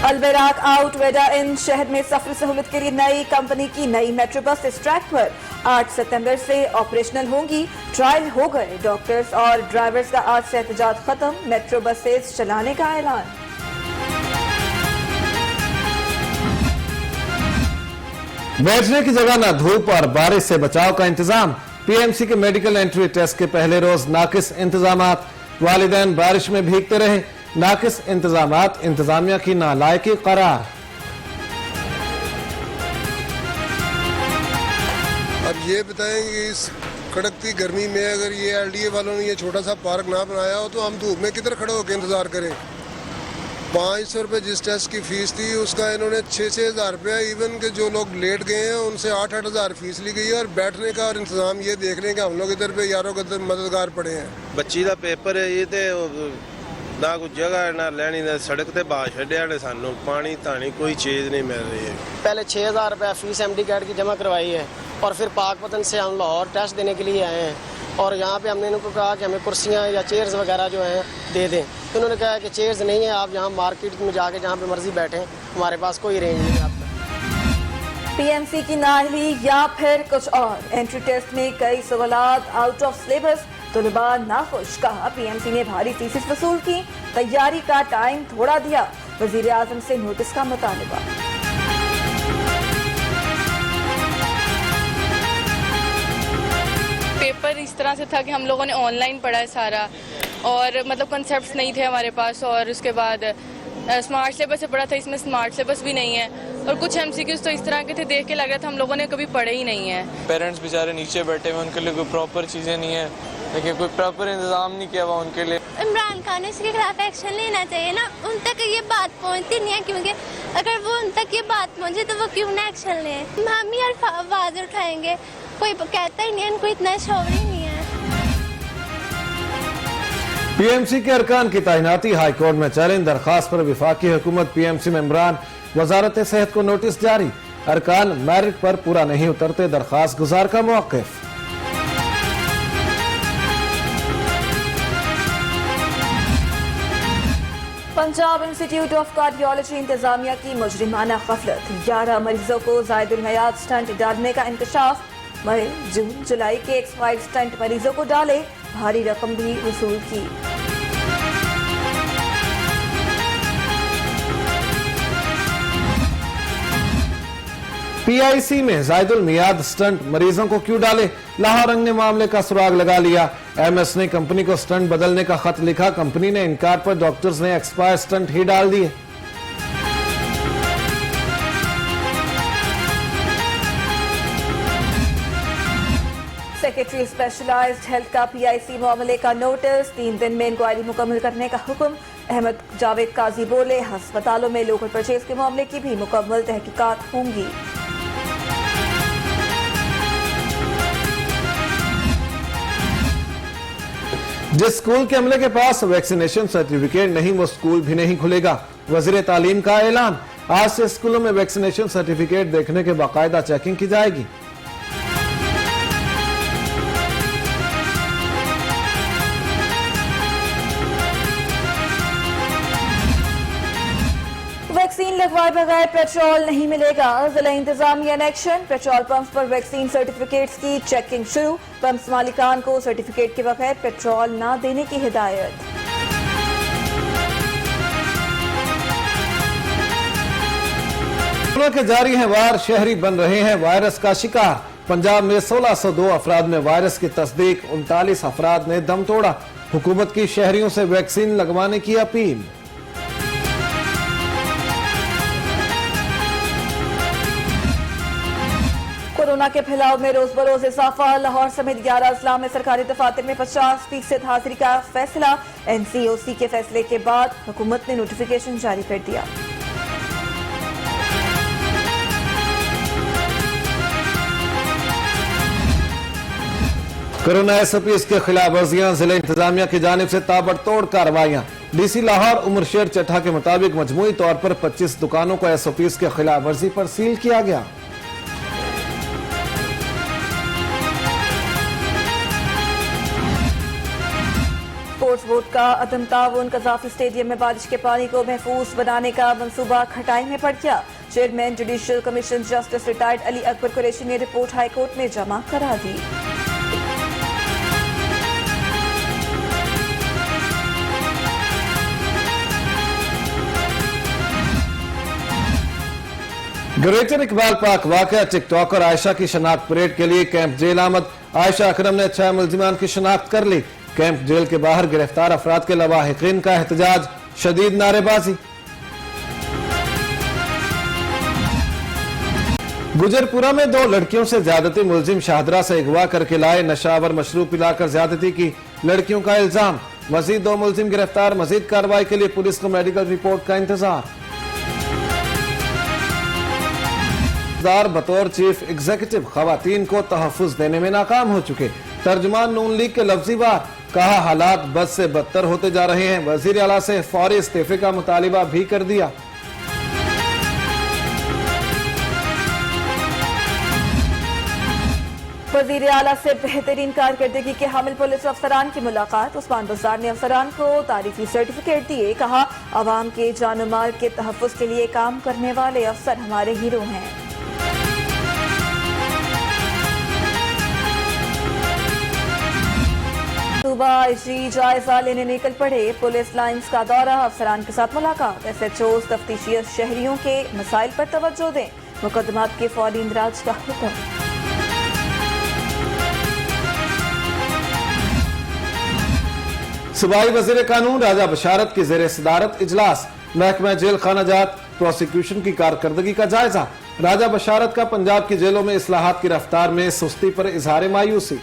अलबैराक out वेडा इन शहर में सफर सहूलत के लिए नई कंपनी की नई मेट्रो बस इस ट्रैक पर 8 सितंबर से ऑपरेशनल होंगी। ट्रायल हो गए, डॉक्टर्स और ड्राइवर्स का आज से एहतजाज खत्म, मेट्रो बसेस चलाने का ऐलान। बैठने की जगह न धूप और बारिश से बचाव का इंतजाम। पीएमसी के मेडिकल एंट्री टेस्ट के पहले रोज नाकिस इंतजामात, वालिदैन बारिश में भीगते रहे। नाकिस इंतजामात, इंतजामिया की नालायकी करार। अब ये बताएंगे इस कड़कती गर्मी में अगर ये एलडीए वालों ने ये छोटा सा पार्क ना बनाया हो तो हम धूप में किधर खड़े होकर इंतजार करें। 500 रुपये जिस टेस्ट की फीस थी उसका इन्होंने 6-6 हज़ार रुपया, इवन के जो लोग लेट गए हैं उनसे 8-8 हज़ार फीस ली गई है। और बैठने का और इंतजाम ये देख रहे हैं कि हम लोग इधर पे यारों का मददगार पड़े हैं। बच्ची का पेपर है ये तो ना कोई जगह ना लेनी ना सड़क ते बाहर छड्या ने सानू पानी तानी कोई चीज नहीं मिल रही है। पहले 6,000 रुपया फीस एमडी कैट की जमा करवाई है और फिर पाकपतन से हम लाहौर टेस्ट देने के लिए आए हैं और यहाँ पे हमने इनको कहा कि हमें कुर्सियाँ या चेयर्स वगैरह जो हैं दे दें। तो उन्होंने कहा कि चेयर्स नहीं है, आप यहाँ मार्केट में जाके जहाँ पे मर्जी बैठें, हमारे पास कोई रेंज नहीं है आपका। पीएमसी की नाअहली या फिर कुछ और, एंट्री टेस्ट में कई सवालात आउट ऑफ सिलेबस, तलबा नाखुश, कहा पीएमसी ने भारी फीसें वसूल की, तैयारी का टाइम थोड़ा दिया, वजीर आजम से नोटिस का मुतालबा। पेपर इस तरह से था कि हम लोगों ने ऑनलाइन पढ़ा है सारा और मतलब कंसेप्ट्स नहीं थे हमारे पास और उसके बाद स्मार्ट सिलेबस से पढ़ा था, इसमें स्मार्ट सिलेबस भी नहीं है और कुछ एमसीक्यूज तो इस तरह के थे देख के लग रहा था हम लोगों ने कभी पढ़े ही नहीं है। पेरेंट्स बेचारे नीचे बैठे हुए, उनके लिए कोई प्रॉपर चीज़ें नहीं है, लेकिन कोई प्रॉपर इंतजाम नहीं किया हुआ उनके लिए। इमरान खान ने इसके खिलाफ एक्शन लेना चाहिए ना, उन तक ये बात पहुंचती नहीं है क्योंकि अगर वो उन तक ये बात पहुंचे तो वो क्यों ना एक्शन लें। हम ही आवाज उठाएंगे, कोई कहता ही नहीं है, इनको इतना शौर ही नहीं है। पीएमसी के अरकान की तैनाती हाईकोर्ट में चैलेंज, दरखास्त पर वफाकी हुकूमत पीएमसी मेंबरान, वजारत सेहत को नोटिस जारी। अरकान मेरिट पर पूरा नहीं उतरते, दरखास्त गुजार का मौक़िफ़। पंजाब इंस्टीट्यूट ऑफ कार्डियोलॉजी इंतजामिया की मुजरिमाना गफलत, 11 मरीजों को जायदुल हयात स्टंट डालने का इंकशाफ। मई जून जुलाई के एक्सपायर्ड स्टंट मरीजों को डाले, भारी रकम भी वसूल की। पीआईसी में जायदुल मियाद स्टंट मरीजों को क्यों डाले, लाहौर रंग ने मामले का सुराग लगा लिया। एमएस ने कंपनी को स्टंट बदलने का खत लिखा, कंपनी ने इनकार पर डॉक्टर्स ने एक्सपायर स्टंट ही डाल दिए। सेक्रेटरी स्पेशलाइज्ड हेल्थ का पीआईसी मामले का नोटिस, 3 दिन में इंक्वायरी मुकम्मल करने का हुक्म। अहमद जावेद काजी बोले, अस्पतालों में लोकल परचेज के मामले की भी मुकम्मल तहकीकात होंगी। जिस स्कूल के अमले के पास वैक्सीनेशन सर्टिफिकेट नहीं वो स्कूल भी नहीं खुलेगा, वजीर तालीम का ऐलान। आज से स्कूलों में वैक्सीनेशन सर्टिफिकेट देखने के बाकायदा चेकिंग की जाएगी। वैक्सीन लगवाए बगैर पेट्रोल नहीं मिलेगा, जिला इंतजामिया ने एक्शन, पेट्रोल पंप पर वैक्सीन सर्टिफिकेट्स की चेकिंग शुरू, पंप मालिकान को सर्टिफिकेट के बगैर पेट्रोल न देने की हिदायत। कोरोना के जारी है वार, शहरी बन रहे हैं वायरस का शिकार। पंजाब में 1602 अफराद में वायरस की तस्दीक, 39 अफराद ने दम तोड़ा। हुकूमत की शहरियों से वैक्सीन लगवाने की अपील। कोरोना के फैलाव में रोज बरोज इजाफा, लाहौर समेत 11 अजला में सरकारी दफातर में 50% हाजिरी का फैसला। एनसीओसी के फैसले के बाद हुकूमत ने नोटिफिकेशन जारी कर दिया। कोरोना एसओपीज के खिलाफ वर्जियां, जिला इंतजामिया की जानिब से ताबड़तोड़ कार्रवाइयां। डीसी लाहौर उमर शेर चट्ठा के मुताबिक मजमूई तौर पर 25 दुकानों को एसओपीज के खिलाफ वर्जी पर सील किया गया। स्पोर्ट्स बोर्ड का अदम ताउन, कजाफी स्टेडियम में बारिश के पानी को महफूज बनाने का मंसूबा खटाई में पड़ गया। Chairman judicial commission justice retired Ali Akbar Qureshi ने रिपोर्ट हाईकोर्ट में जमा करा दी। ग्रेटर इकबाल पार्क वाकया टिकटॉकर आयशा की शनाख्त परेड के लिए कैंप जेल आमद। आयशा अकरम ने 6 मुल्जिमान की शनाख्त कर ली। कैंप जेल के बाहर गिरफ्तार अफराद के लवाहिकीन का एहतजाज, शदीद नारेबाजी। गुजरपुरा में 2 लड़कियों से ज्यादती, मुलजिम शाहदरा से अगवा करके लाए, नशावर मशरूब पिलाकर ज्यादती की, लड़कियों का इल्जाम। मजीद 2 मुलजिम गिरफ्तार। मजीद कार्रवाई के लिए पुलिस को मेडिकल रिपोर्ट का इंतजार। बतौर चीफ एग्जीक्यूटिव खवातीन को तहफ्फुज देने में नाकाम हो चुके। तर्जुमान नून लीग के लफ्जी वार, कहा हालात बद से बदतर होते जा रहे हैं। वजीर आला से फौरी इस्तीफे का मुतालिबा भी कर दिया। वजीर आला से बेहतरीन कारकर्दगी के हामिल पुलिस अफसरान की मुलाकात। उस्मान बुज़दार ने अफसरान को तारीफी सर्टिफिकेट दिए। कहा अवाम के जान माल के तहफ्फुज के लिए काम करने वाले अफसर हमारे हीरो हैं। सूबा आईजी जायजा लेने निकल पड़े। पुलिस लाइन्स का दौरा, अफसरान के साथ मुलाकात। SHOs तफ्तीशी शहरियों के मसाइल पर तवज्जो दें। मुकदमात के फौरी इंदराज का हुक्म। सूबाई वजीर कानून राजा बशारत की जेर सदारत इजलास। महकमा जेल खाना जात प्रोसिक्यूशन की कारकर्दगी का जायजा। राजा बशारत का पंजाब की जेलों में इस्लाहात की रफ्तार में सुस्ती पर इजहार मायूसी।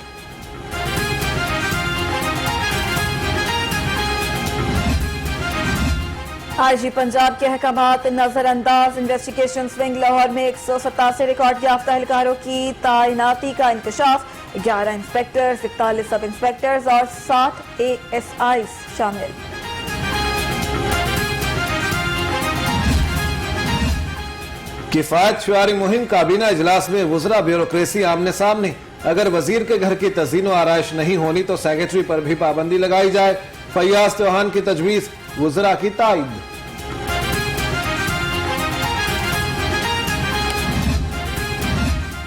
आईजी पंजाब के अहकामात नजरअंदाज। इन्वेस्टिगेशन विंग लाहौर में 187 रिकॉर्ड याफ्ता एहलकारों की तैनाती का इंकशाफ। 11 इंस्पेक्टर्स, 41 सब इंस्पेक्टर्स और 60 ASIs शामिल। किफायत शुआरी मुहिम काबीना इजलास में वुज़रा ब्यूरोक्रेसी आमने सामने। अगर वजीर के घर की तज़ीनो आराइश नहीं होनी तो सेक्रेटरी पर भी पाबंदी लगाई जाए। फैयाज चौहान की तजवीज़, वुज़रा की तायद।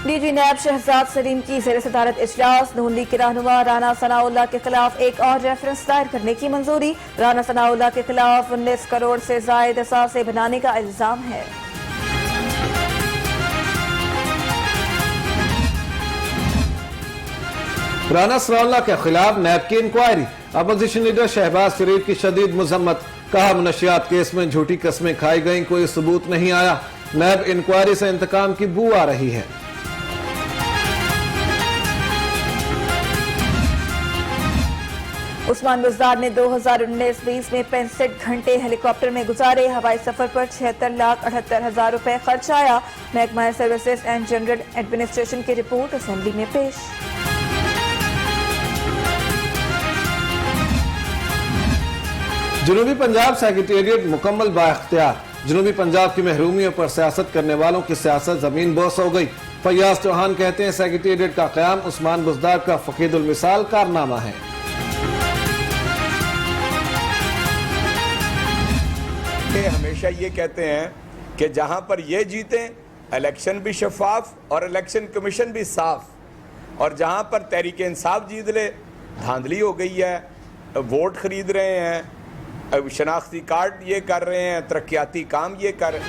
DG नैब शहजाद सलीम की ज़ेर सदारत इजलास। नून लीग के रहनुमा राना सनाउल्लाह के खिलाफ एक और रेफरेंस दायर करने की मंजूरी। राना सनाउल्लाह के खिलाफ 19 करोड़ से जायद असासे बनाने का इल्जाम है। राना सनाउल्लाह के खिलाफ नैब की इंक्वायरी। अपोजिशन लीडर शहबाज शरीफ की शदीद मुजम्मत। कहा मुनशियात केस में झूठी कस्में खाई गईं, कोई सबूत नहीं आया। नैब इंक्वायरी से इंतकाम की बू आ रही है। उस्मान बुज़दार ने 2019-20 में 65 घंटे हेलीकॉप्टर में गुजारे। हवाई सफर पर 76,78,000 रुपए खर्च आया। महकमा सर्विसेज एंड जनरल एडमिनिस्ट्रेशन की रिपोर्ट असेंबली में पेश। जनूबी पंजाब सेक्रेटेरिएट मुकम्मल बाइख्तियार। जनूबी पंजाब की महरूमियों पर सियासत करने वालों की सियासत जमीन बोस हो गई। फैयाज चौहान कहते हैं सेक्रेटेरिएट का क़याम उस्मान बुज़दार का फकीदुल मिसाल कारनामा है। हमेशा ये कहते हैं कि जहां पर ये जीते इलेक्शन भी शफाफ और इलेक्शन कमीशन भी साफ, और जहां पर तहरीक इंसाफ जीत ले धांधली हो गई है, वोट खरीद रहे हैं, शनाख्ती कार्ड ये कर रहे हैं, तरक्याती काम ये कर।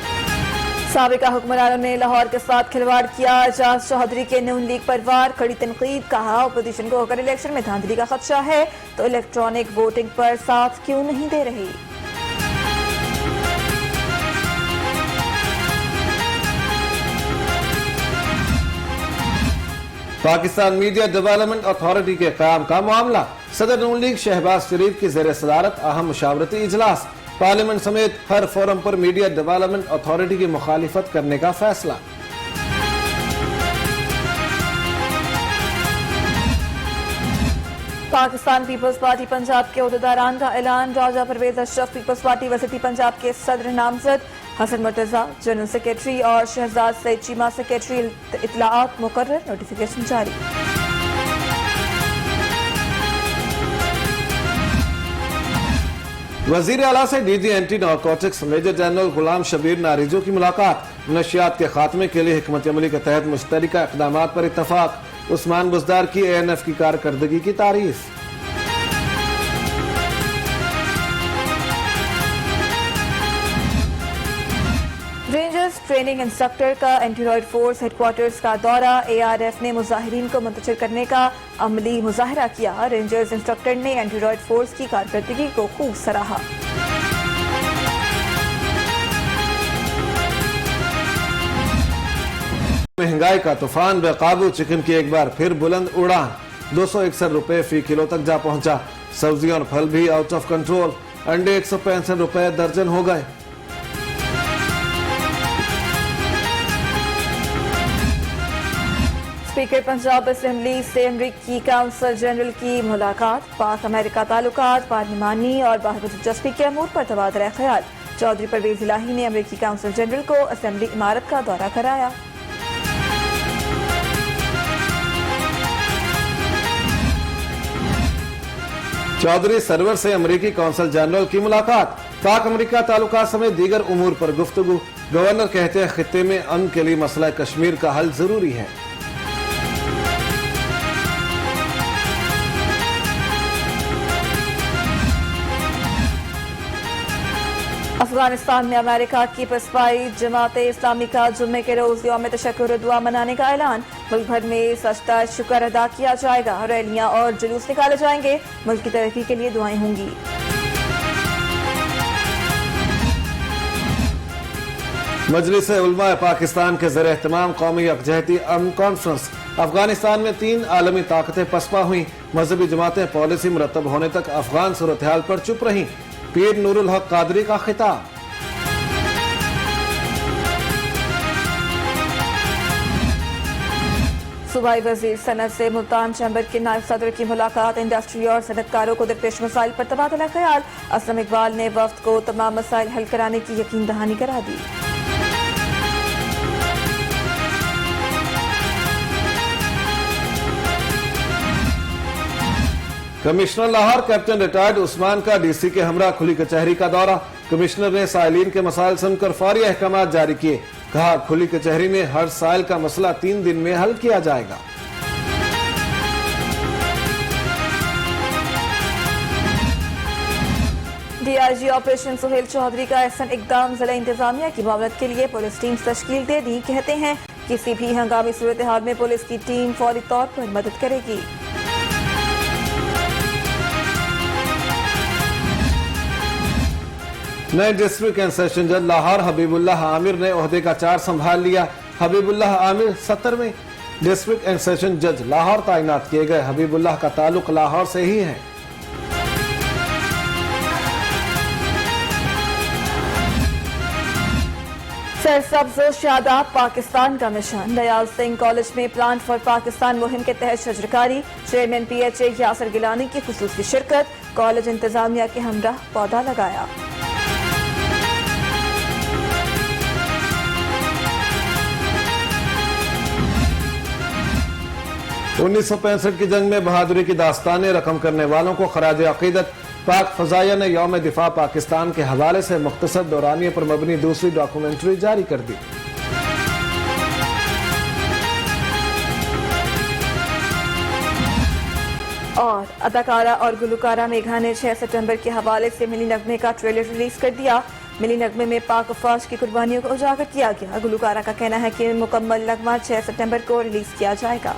साबिका हुक्मरानों ने लाहौर के साथ खिलवाड़ किया। एजाज चौधरी के नून लीग पर वार, कड़ी तनकीद। कहा अपोजिशन को अगर इलेक्शन में धांधली का खदशा है तो इलेक्ट्रॉनिक वोटिंग पर साथ क्यों नहीं दे रही। पाकिस्तान मीडिया डेवलपमेंट अथॉरिटी के क़याम का मामला। सदर नून लीग शहबाज शरीफ की ज़ेर सदारत अहम मुशावरती इजलास। पार्लियामेंट समेत हर फोरम पर मीडिया डेवलपमेंट अथॉरिटी की मुखालिफत करने का फैसला। पाकिस्तान पीपल्स पार्टी पंजाब के ओहदेदारान का ऐलान। राजा परवेज अशरफ पीपल्स पार्टी वसीती पंजाब के सदर नामजद, हसन मुर्तजा जनरल सेक्रेटरी और शहजाद सईद चीमा सेक्रेटरी। इतलाआत मुकर्रर, नोटिफिकेशन जारी। वजीर आला से DG anti narcotics major general Ghulam Shabbir Narejo की मुलाकात। नशियात के खात्मे के लिए हिकमत अमली के तहत मुश्तरका इक़दामात पर इत्तफाक। उस्मान बुज़दार की ANF की कारकर्दगी की तारीफ। रेंजर्स ट्रेनिंग इंस्ट्रक्टर का एंटी-रॉयड फोर्स हेडक्वार्टर्स का दौरा। ARF ने मुजाहिरीन को मुंतशिर करने का अमली मुजाहरा किया। रेंजर्स इंस्ट्रक्टर ने एंटी-रॉयड फोर्स की कारकर्दगी को खूब सराहा। महंगाई का तूफान बेकाबू। चिकन की एक बार फिर बुलंद उड़ान। 261 रुपए फी किलो तक जा पहुंचा। सब्जियां और फल भी आउट ऑफ कंट्रोल। अंडे 165 रुपए दर्जन हो गए। स्पीकर पंजाब असेंबली से अमरीकी काउंसिल जनरल की मुलाकात। पाक अमेरिका ताल्लुकात, पार्लिमानी और बाहमी दिलचस्पी के अमूर पर तबादला ख्याल। चौधरी परवेज इलाही ने अमरीकी काउंसिल जनरल को असेंबली इमारत का दौरा कराया। चौधरी सरवर से अमरीकी काउंसिल जनरल की मुलाकात। पाक अमेरिका ताल्लुकात समेत दीगर उमूर पर गुफ्तगू। गवर्नर कहते हैं खित्ते में अमन के लिए मसला कश्मीर का हल जरूरी है। अफगानिस्तान में अमेरिका की पसपाई। जमात इस्लामी का जुम्मे के रोज यौम तशक्कुर दुआ मनाने का ऐलान। मुल्क भर में सजदा शुक्र अदा किया जाएगा। रैलियां और जुलूस निकाले जाएंगे। मुल्क की तरक्की के लिए दुआएं होंगी। मजलिस उलमा पाकिस्तान के ज़रिए एहतमाम कौमी यकजहती अमन कॉन्फ्रेंस। अफगानिस्तान में 3 आलमी ताकतें पसपा हुई। मजहबी जमातें पॉलिसी मुरतब होने तक अफगान सूरत हाल पर चुप रहीं। पीर नूरुल हक कादरी का खिताब। सूबाई वजीर सनत से मुल्तान चैम्बर के नायब सदर की मुलाकात। इंडस्ट्री और सनतकारों को दरपेश मसाइल पर तबादला ख्याल। असलम इकबाल ने वफ्द को तमाम मसाइल हल कराने की यकीन दहानी करा दी। Commissioner Lahore captain retired Usman का DC के हमरा खुली कचहरी का दौरा। कमिश्नर ने साइलिन के मसाइल सुनकर फौरी अहकाम जारी किए। कहा खुली कचहरी में हर साइल का मसला 3 दिन में हल किया जाएगा। DIG ऑपरेशन सुहेल चौधरी का ऐसा इकदाम। जिला इंतजामिया की मामलत के लिए पुलिस टीम तश्कील दे दी। कहते हैं किसी भी हंगामी सूरत हाल में पुलिस की टीम फौरी तौर पर मदद करेगी। नए डिस्ट्रिक्ट एंड सेशन जज लाहौर हबीबुल्लाह आमिर ने ओहदे का चार्ज संभाल लिया। हबीबुल्लाह आमिर 70वें डिस्ट्रिक्ट एंड सेशन जज लाहौर तैनात किए गए। हबीबुल्लाह का ताल्लुक लाहौर से ही है। सरसब्ज शादाब पाकिस्तान का मिशन। दयाल सिंह कॉलेज में प्लांट फॉर पाकिस्तान मुहिम के तहत शजरकारी। चेयरमैन PHA यासर गिलानी की खुसूसी शिरकत। कॉलेज इंतजामिया के हमराह पौधा लगाया। 1965 की जंग में बहादुरी की दास्तानें रकम करने वालों को खराज अकीदत। पाक फजाइया ने यौम दिफा पाकिस्तान के हवाले से मुख्तसर दौरानिए पर मबनी दूसरी डॉक्यूमेंट्री जारी कर दी। और अदाकारा और गुलकारा मेघा ने 6 सितंबर के हवाले से मिली नगमे का ट्रेलर रिलीज कर दिया। मिली नगमे में पाक अफवाज की कुर्बानियों को उजागर किया गया। गुलकारा का कहना है कि मुकम्मल नगमा 6 सितंबर को रिलीज किया जाएगा।